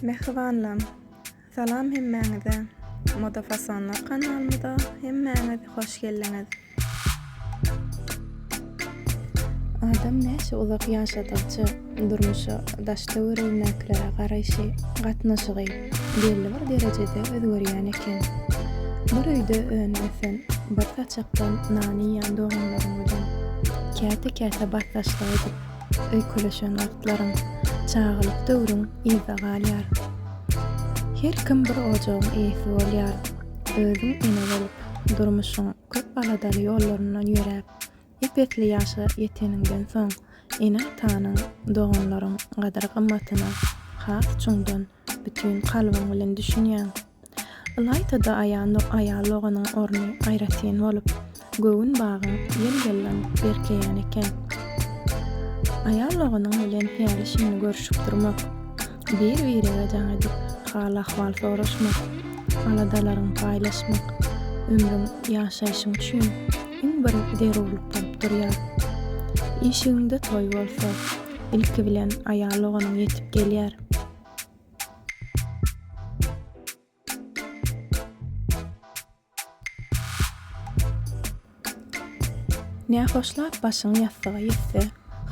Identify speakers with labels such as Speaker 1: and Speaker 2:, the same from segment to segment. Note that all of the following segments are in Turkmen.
Speaker 1: Mehribanlam. Salam hemmäňize. Moda Fasonlar kanalymyza hemmäňiz hoş geldiňiz. Adam näçe uzak ýaşadykça durmuşy daşda öwrülmäklere garaşy gatnaşygy belli bir derejede özgerýän eken. Bir öýde önesen bir taçakdan nany ýan doganlaryň bilen käte-käte batdaşlyk edip öýküleşen wagtlaryň çağılıp döwrüň ýyza galýar. Her kim bir ojagyň eýsi bolýar. Özüň ene bolup durmuşyň köp baladaly ýollaryndan ýöräp epetli ýaşa ýeteniňden soň ene atanyň doganlaryň gadar gymmatyna has çuňdan bütün kalbyň bilen düşünýän. Laytada aýal oganyň orny aýratyn bolup göwün bagyň ýel-ýelden berkeýän eken. Aýal oganyň bilen häli şeýle görüşip durmak, bir-birine jaň edip hal-ahwal soraşmak, aladalaryň paýlaşmak, ömrüň ýaşaýşyň üçin iň bir derewlik bolup durýar. Işiňde toý bolsa, ilki bilen aýal oganyň ýetip gelýär. Nähoşlap başyň ýastıga ýetse,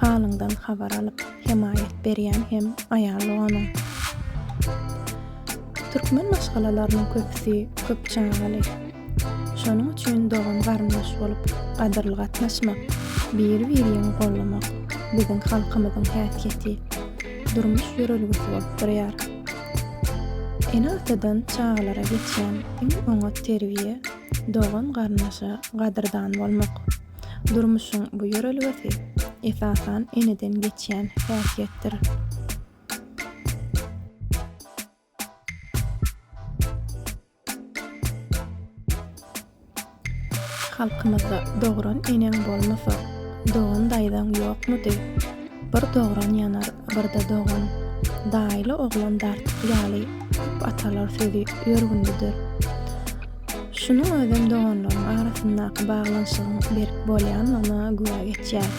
Speaker 1: halyňdan habar alyp hemaýet berýän hem aýal oganyň. Türkmen maşgalalarynyň köpüsi köp çağaly. Şonuň üçin dogan garnaş bolup gadyrly gatnaşmak, bir-birini gollamak biziň halkymyzyň häsiýeti, durmuş ýörelgisi bolup durýar. Ene atadan çağalara geçýän iň oňa terbiýe, dogan garnaşa gadyrdan bolmak. Durmuşyň bu ýörelgisi esasan eneden geçýän häsiýetdir. Halkymyzda dogran eneň bolmasa, dogan daýdan ýokmudy? Bir dogran ýanar, bir de dogan. Daýly oglan dartyk ýaly atalar sözi ýörgündidir. Şunuň özem doganlaryň arasyndaky baglanşygyň berk bolýanyna güwe geçýär.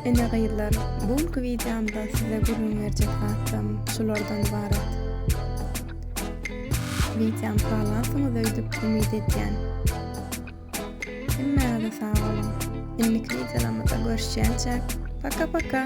Speaker 1: Ene gaýlar, bu videomda size gurulun berjek zatym şulardan ibaret. Videom paylaşmagy öýdüp umyt edýän. Hemmäňize sag bolun. Illik videolarymyzda görüşýänçe, paka-paka.